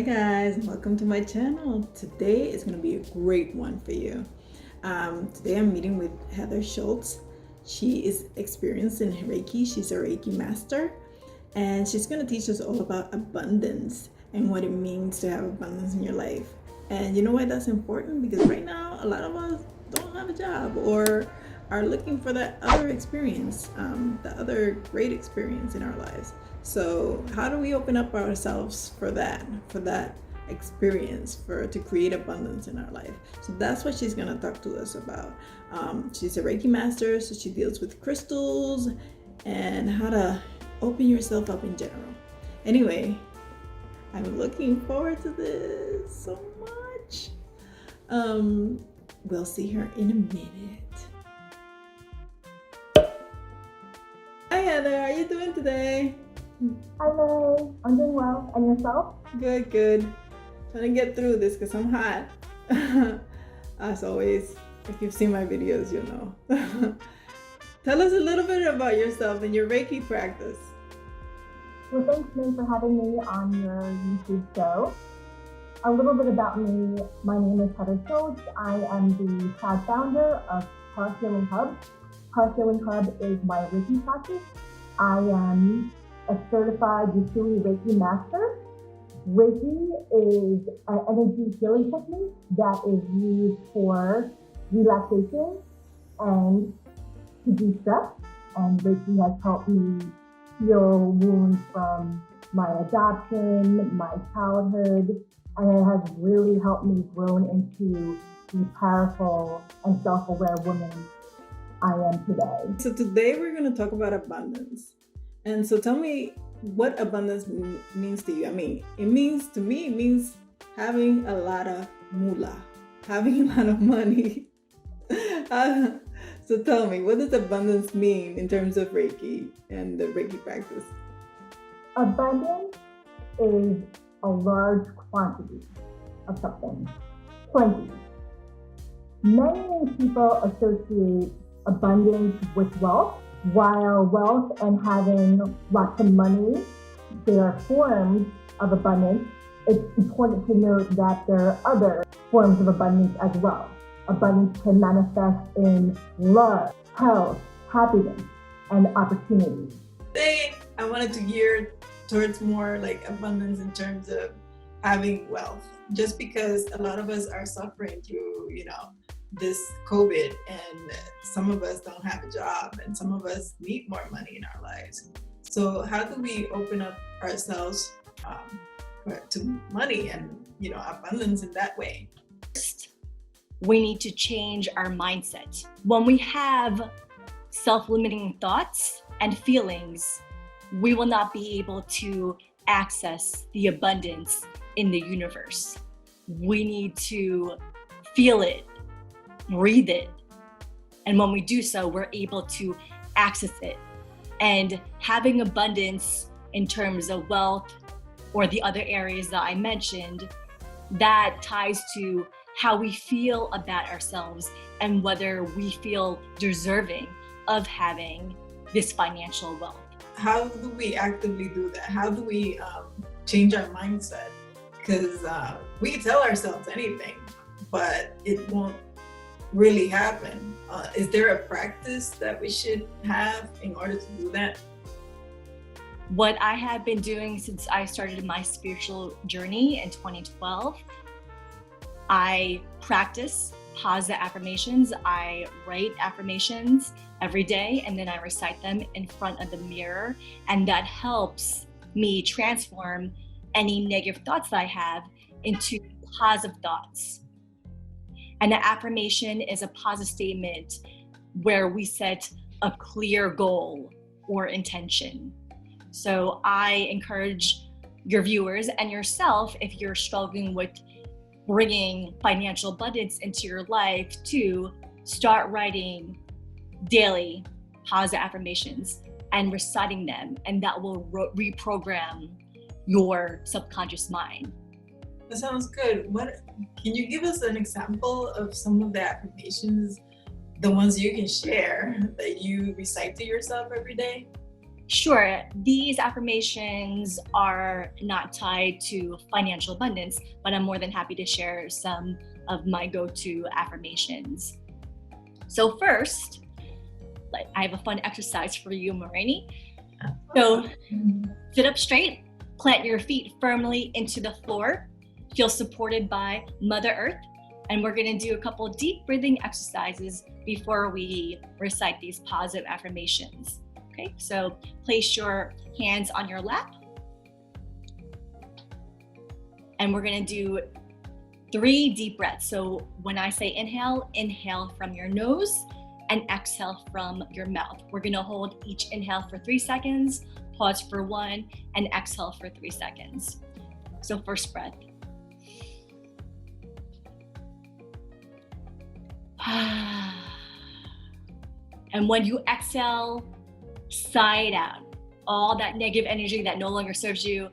Hi guys, welcome to my channel. Today is going to be a great one for you. Today I'm meeting with Heather Schultz. She is experienced in Reiki. She's a Reiki master, and she's going to teach us all about abundance and what it means to have abundance in your life. And you know why that's important? Because right now a lot of us don't have a job or are looking for that other experience, the other great experience in our lives. So how do we open up ourselves for that experience, to create abundance in our life? So that's what she's going to talk to us about. She's a Reiki master, so she deals with crystals and how to open yourself up in general. Anyway, I'm looking forward to this so much. We'll see her in a minute. Hi Heather, how are you doing today? Hi Mary, I'm doing well. And yourself? Good. Trying to get through this because I'm hot. As always, if you've seen my videos, you'll know. Tell us a little bit about yourself and your Reiki practice. Well, thanks Mary for having me on your YouTube show. A little bit about me. My name is Heather Schultz. I am the proud founder of Heart Healing Hub. Heart Healing Hub is my Reiki practice. I am a certified Usui Reiki master. Reiki is an energy healing technique that is used for relaxation and to de-stress. And Reiki has helped me heal wounds from my adoption, my childhood, and it has really helped me grow into the powerful and self-aware woman I am today. So today we're going to talk about abundance. And so tell me what abundance means to you. I mean, it means having a lot of moolah, having a lot of money. So tell me, what does abundance mean in terms of Reiki and the Reiki practice? Abundance is a large quantity of something, plenty. Many people associate abundance with wealth. While wealth and having lots of money, they are forms of abundance, it's important to note that there are other forms of abundance as well. Abundance can manifest in love, health, happiness, and opportunity. Today, I wanted to gear towards more like abundance in terms of having wealth, just because a lot of us are suffering through, this COVID, and some of us don't have a job and some of us need more money in our lives. So how do we open up ourselves to money and abundance in that way? We need to change our mindset. When we have self-limiting thoughts and feelings, we will not be able to access the abundance in the universe. We need to feel it, breathe it. And when we do so, we're able to access it. And having abundance in terms of wealth or the other areas that I mentioned, that ties to how we feel about ourselves and whether we feel deserving of having this financial wealth. How do we actively do that? How do we change our mindset? Because we can tell ourselves anything, but it won't really happen. Is there a practice that we should have in order to do that? What I have been doing since I started my spiritual journey in 2012, I practice positive affirmations. I write affirmations every day and then I recite them in front of the mirror, and that helps me transform any negative thoughts that I have into positive thoughts. And the affirmation is a positive statement where we set a clear goal or intention. So I encourage your viewers and yourself, if you're struggling with bringing financial abundance into your life, to start writing daily positive affirmations and reciting them, and that will reprogram your subconscious mind. That sounds good. Can you give us an example of some of the affirmations, the ones you can share that you recite to yourself every day? Sure, these affirmations are not tied to financial abundance, but I'm more than happy to share some of my go-to affirmations. So first, I have a fun exercise for you, Morini. So sit up straight, plant your feet firmly into the floor, feel supported by Mother Earth, and we're going to do a couple deep breathing exercises before we recite these positive affirmations. Okay, so place your hands on your lap, and we're going to do 3 deep breaths. So when I say inhale, inhale from your nose and exhale from your mouth. We're going to hold each inhale for 3 seconds, pause for 1, and exhale for 3 seconds. So first breath. And when you exhale, sigh it out. All that negative energy that no longer serves you,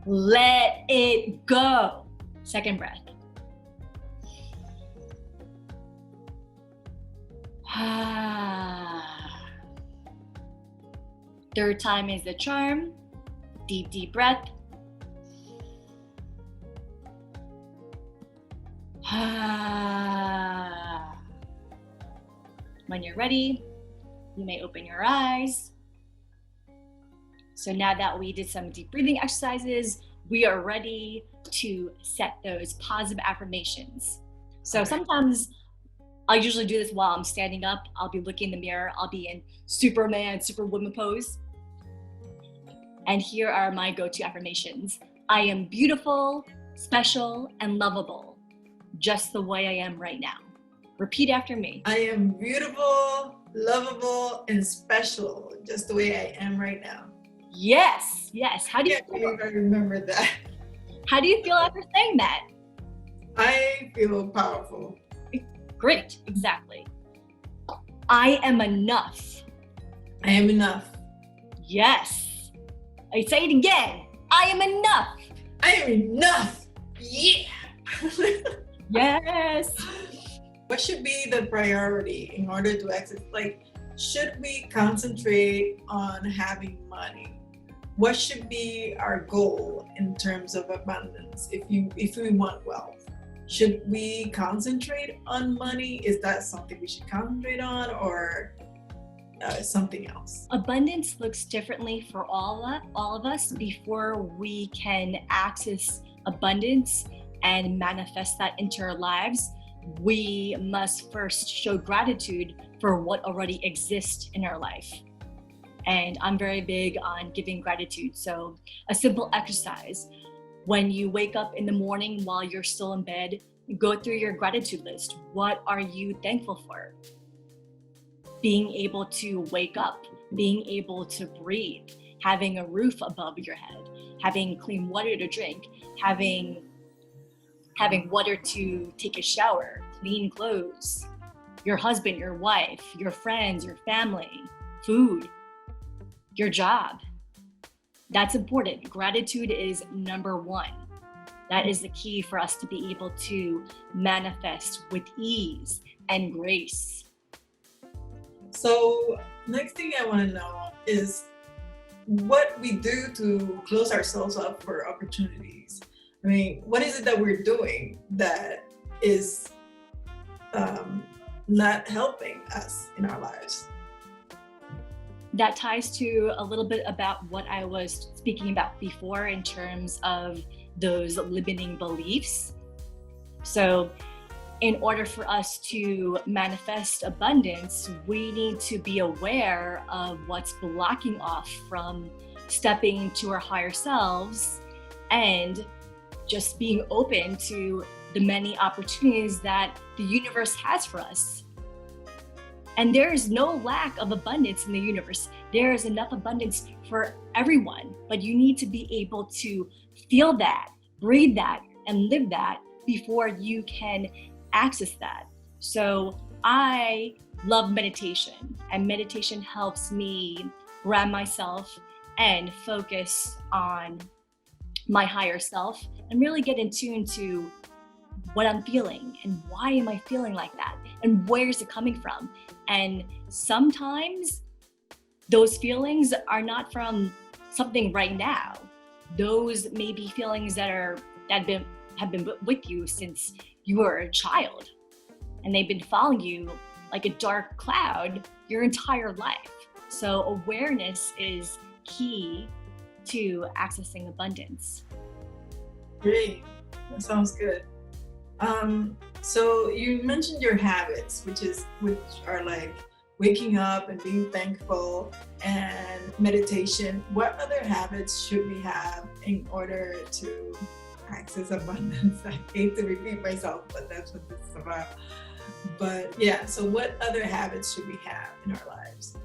let it go. Second breath. Third time is the charm. Deep, deep breath. When you're ready, you may open your eyes. So now that we did some deep breathing exercises, we are ready to set those positive affirmations. So sometimes I usually do this while I'm standing up. I'll be looking in the mirror. I'll be in Superman, Superwoman pose. And here are my go-to affirmations. I am beautiful, special, and lovable, just the way I am right now. Repeat after me. I am beautiful, lovable, and special, just the way I am right now. Yes, yes. How do you feel? I remember that. How do you feel after saying that? I feel powerful. Great, exactly. I am enough. I am enough. Yes. I say it again. I am enough. I am enough. Yeah. Yes. What should be the priority in order to access? Like, should we concentrate on having money? What should be our goal in terms of abundance if we want wealth? Should we concentrate on money? Is that something we should concentrate on, or something else? Abundance looks differently for all of us. Before we can access abundance and manifest that into our lives, we must first show gratitude for what already exists in our life. And I'm very big on giving gratitude. So a simple exercise: when you wake up in the morning while you're still in bed, go through your gratitude list. What are you thankful for? Being able to wake up, being able to breathe, having a roof above your head, having clean water to drink, having water to take a shower, clean clothes, your husband, your wife, your friends, your family, food, your job. That's important. Gratitude is number 1. That is the key for us to be able to manifest with ease and grace. So next thing I want to know is what we do to close ourselves up for opportunities. I mean, what is it that we're doing that is not helping us in our lives? That ties to a little bit about what I was speaking about before in terms of those limiting beliefs. So in order for us to manifest abundance, we need to be aware of what's blocking off from stepping into our higher selves and just being open to the many opportunities that the universe has for us. And there is no lack of abundance in the universe. There is enough abundance for everyone, but you need to be able to feel that, breathe that, and live that before you can access that. So I love meditation, and meditation helps me ground myself and focus on my higher self and really get in tune to what I'm feeling and why am I feeling like that and where's it coming from. And sometimes those feelings are not from something right now. Those may be feelings that have been with you since you were a child, and they've been following you like a dark cloud your entire life. So awareness is key to accessing abundance. Great. That sounds good. So you mentioned your habits, which are like waking up and being thankful and meditation. What other habits should we have in order to access abundance? I hate to repeat myself, but that's what this is about. But yeah, so what other habits should we have in our lives?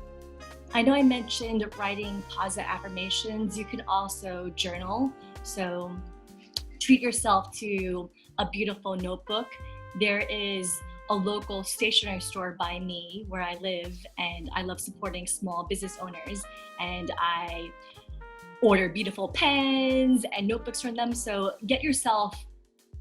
I know I mentioned writing positive affirmations. You can also journal. So treat yourself to a beautiful notebook. There is a local stationery store by me where I live, and I love supporting small business owners, and I order beautiful pens and notebooks from them. So get yourself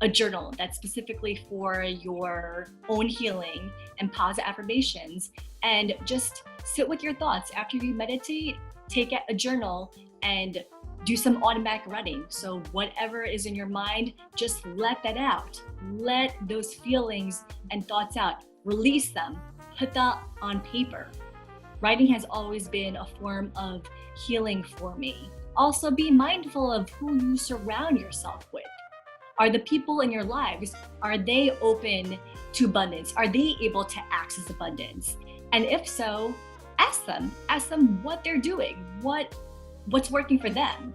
a journal that's specifically for your own healing and positive affirmations, and just sit with your thoughts. After you meditate, take a journal and do some automatic writing. So whatever is in your mind, just let that out. Let those feelings and thoughts out. Release them. Put that on paper. Writing has always been a form of healing for me. Also, be mindful of who you surround yourself with. Are the people in your lives, are they open to abundance? Are they able to access abundance? And if so, ask them what they're doing, what's working for them.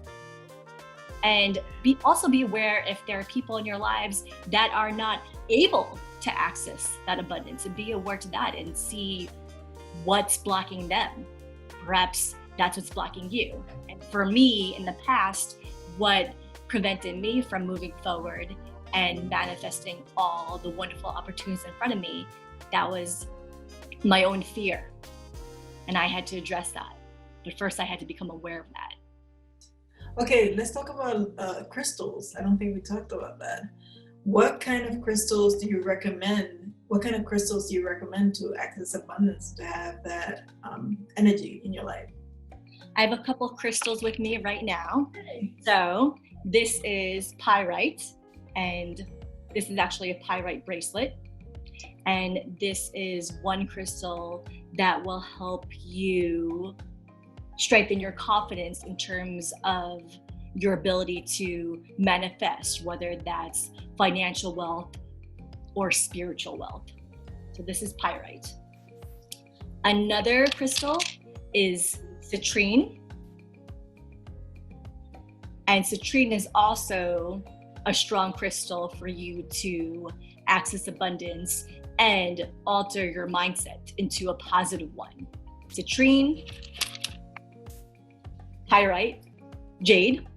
And also be aware if there are people in your lives that are not able to access that abundance, and be aware to that and see what's blocking them. Perhaps that's what's blocking you. And for me in the past, what prevented me from moving forward and manifesting all the wonderful opportunities in front of me, that was my own fear. And I had to address that. But first I had to become aware of that. Okay, let's talk about crystals. I don't think we talked about that. What kind of crystals do you recommend? What kind of crystals do you recommend to access abundance, to have that energy in your life? I have a couple of crystals with me right now. So this is pyrite, and this is actually a pyrite bracelet. And this is one crystal that will help you strengthen your confidence in terms of your ability to manifest, whether that's financial wealth or spiritual wealth. So this is pyrite. Another crystal is citrine. And citrine is also a strong crystal for you to access abundance and alter your mindset into a positive one. Citrine, pyrite, jade,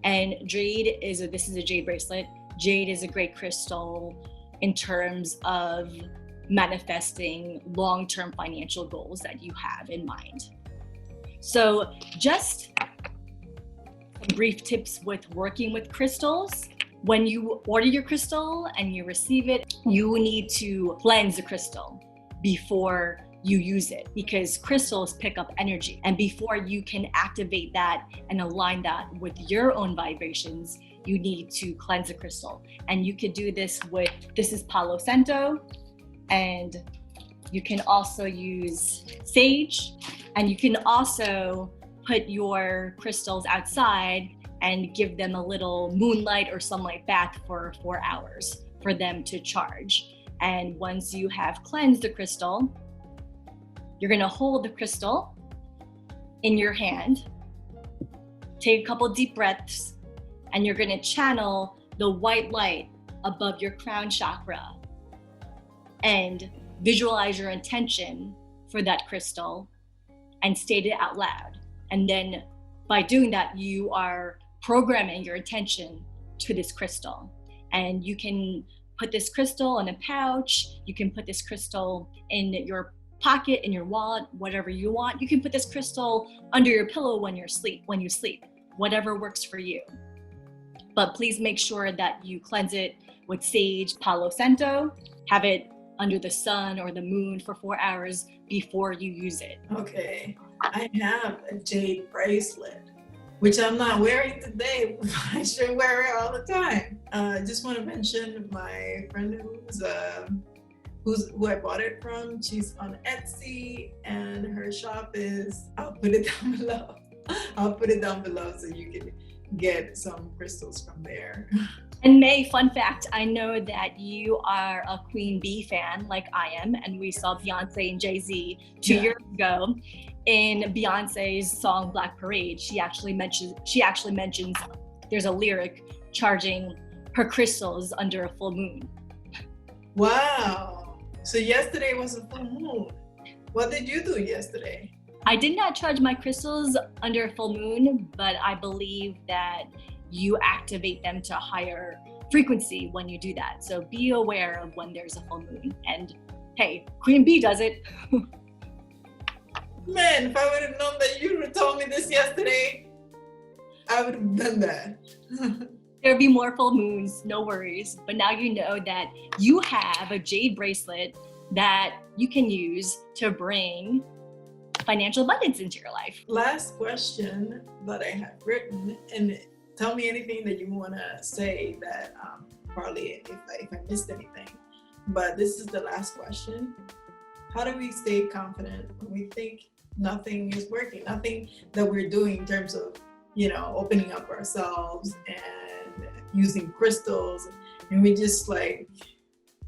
and jade this is a jade bracelet. Jade is a great crystal in terms of manifesting long-term financial goals that you have in mind. So just some brief tips with working with crystals. When you order your crystal and you receive it, you need to cleanse the crystal before you use it, because crystals pick up energy. And before you can activate that and align that with your own vibrations, you need to cleanse the crystal. And you could do this this is Palo Santo, and you can also use sage, and you can also put your crystals outside and give them a little moonlight or sunlight bath for 4 hours for them to charge. And once you have cleansed the crystal, you're gonna hold the crystal in your hand, take a couple deep breaths, and you're gonna channel the white light above your crown chakra and visualize your intention for that crystal and state it out loud. And then by doing that, you are programming your attention to this crystal. And you can put this crystal in a pouch, you can put this crystal in your pocket, in your wallet, whatever you want. You can put this crystal under your pillow when you sleep, whatever works for you. But please make sure that you cleanse it with sage, Palo Santo, have it under the sun or the moon for 4 hours before you use it. Okay. I have a jade bracelet, which I'm not wearing today, but I should wear it all the time. I just want to mention my friend who I bought it from. She's on Etsy, and her shop is, I'll put it down below. I'll put it down below so you can get some crystals from there. And May, fun fact, I know that you are a Queen Bee fan like I am, and we saw Beyonce and Jay-Z 2 years ago in Beyonce's song Black Parade. She actually mentions there's a lyric charging her crystals under a full moon. Wow. So yesterday was a full moon. What did you do yesterday? I did not charge my crystals under a full moon, but I believe that you activate them to a higher frequency when you do that. So be aware of when there's a full moon. And hey, Queen Bee does it. Man, if I would have known that you would have told me this yesterday, I would have done that. There'll be more full moons, no worries. But now you know that you have a jade bracelet that you can use to bring financial abundance into your life. Last question that I have written, and tell me anything that you want to say that probably if I missed anything. But this is the last question. How do we stay confident when we think nothing is working, nothing that we're doing in terms of, opening up ourselves and using crystals, and we just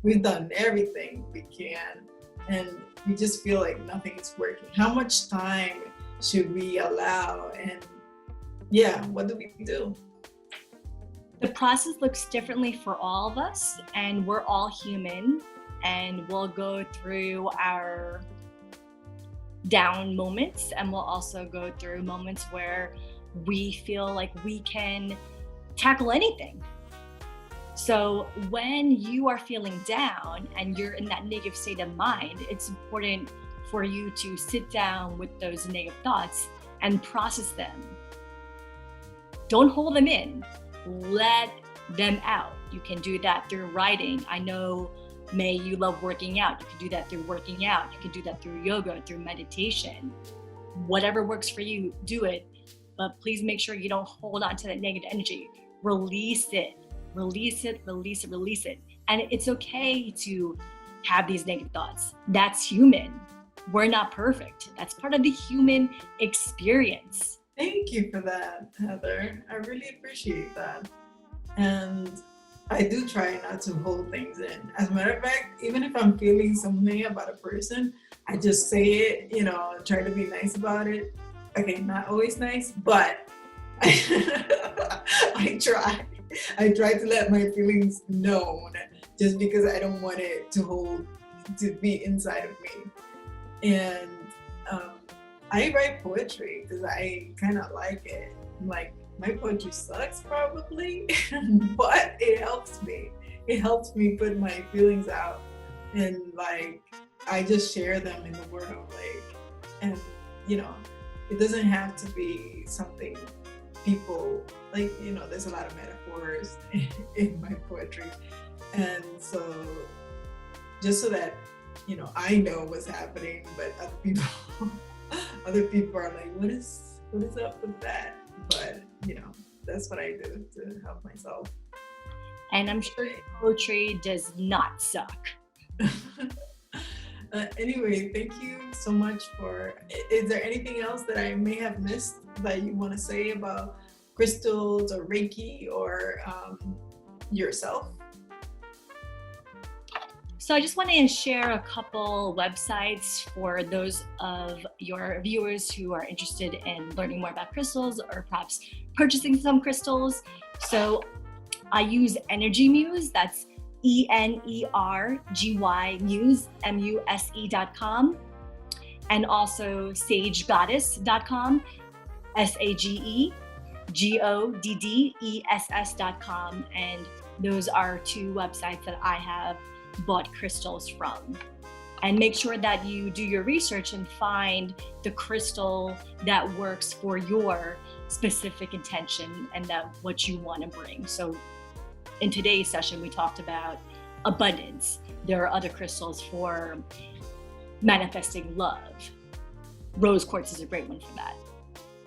we've done everything we can, and we just feel like nothing is working? How much time should we allow? And what do we do? The process looks differently for all of us, and we're all human, and we'll go through our down moments, and we'll also go through moments where we feel like we can tackle anything. So when you are feeling down and you're in that negative state of mind, it's important for you to sit down with those negative thoughts and process them. Don't hold them in. Let them out. You can do that through writing. I know, May, you love working out. You can do that through working out. You can do that through yoga, through meditation. Whatever works for you, do it. But please make sure you don't hold on to that negative energy. Release it. Release it, release it, release it. And it's okay to have these negative thoughts. That's human. We're not perfect. That's part of the human experience. Thank you for that, Heather. I really appreciate that. And I do try not to hold things in. As a matter of fact, even if I'm feeling something about a person, I just say it, try to be nice about it. Okay, not always nice, but I try. I try to let my feelings known, just because I don't want it to be inside of me. And I write poetry because I kind of like it. Like, my poetry sucks probably, but it helps me. It helps me put my feelings out, and I just share them in the world. And it doesn't have to be something people there's a lot of metaphors in my poetry, and so just so that I know what's happening, but other people are like, what is up with that? But that's what I do to help myself. And I'm sure poetry does not suck. Anyway, thank you so much is there anything else that I may have missed that you want to say about crystals or Reiki or yourself? So I just want to share a couple websites for those of your viewers who are interested in learning more about crystals or perhaps purchasing some crystals. So I use Energy Muse, that's ENERGY Muse, MUSE.com, and also SageGoddess.com, SageGoddess.com, and those are two websites that I have bought crystals from. And make sure that you do your research and find the crystal that works for your specific intention and that what you want to bring. So in today's session, we talked about abundance. There are other crystals for manifesting love. rose quartz is a great one for that.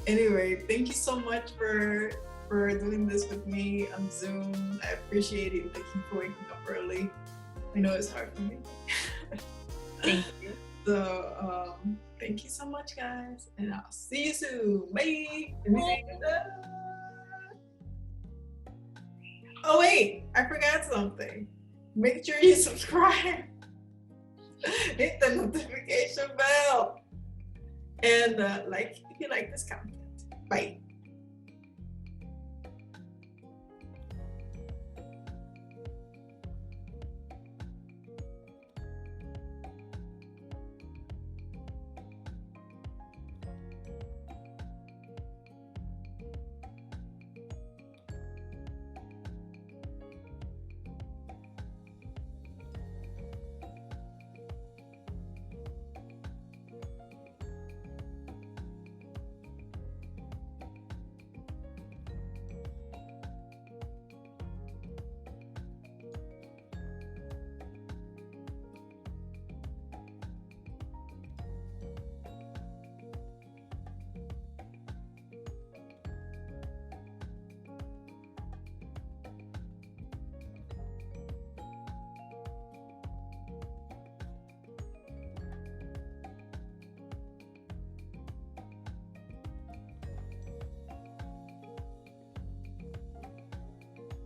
Anyway, thank you so much for doing this with me on Zoom. I appreciate it. Thank you for waking up early. I know it's hard for me. Thank you. So thank you so much, guys, and I'll see you soon. Bye. Oh wait, I forgot something. Make sure you subscribe. Hit the notification bell and like if you like this content. Bye.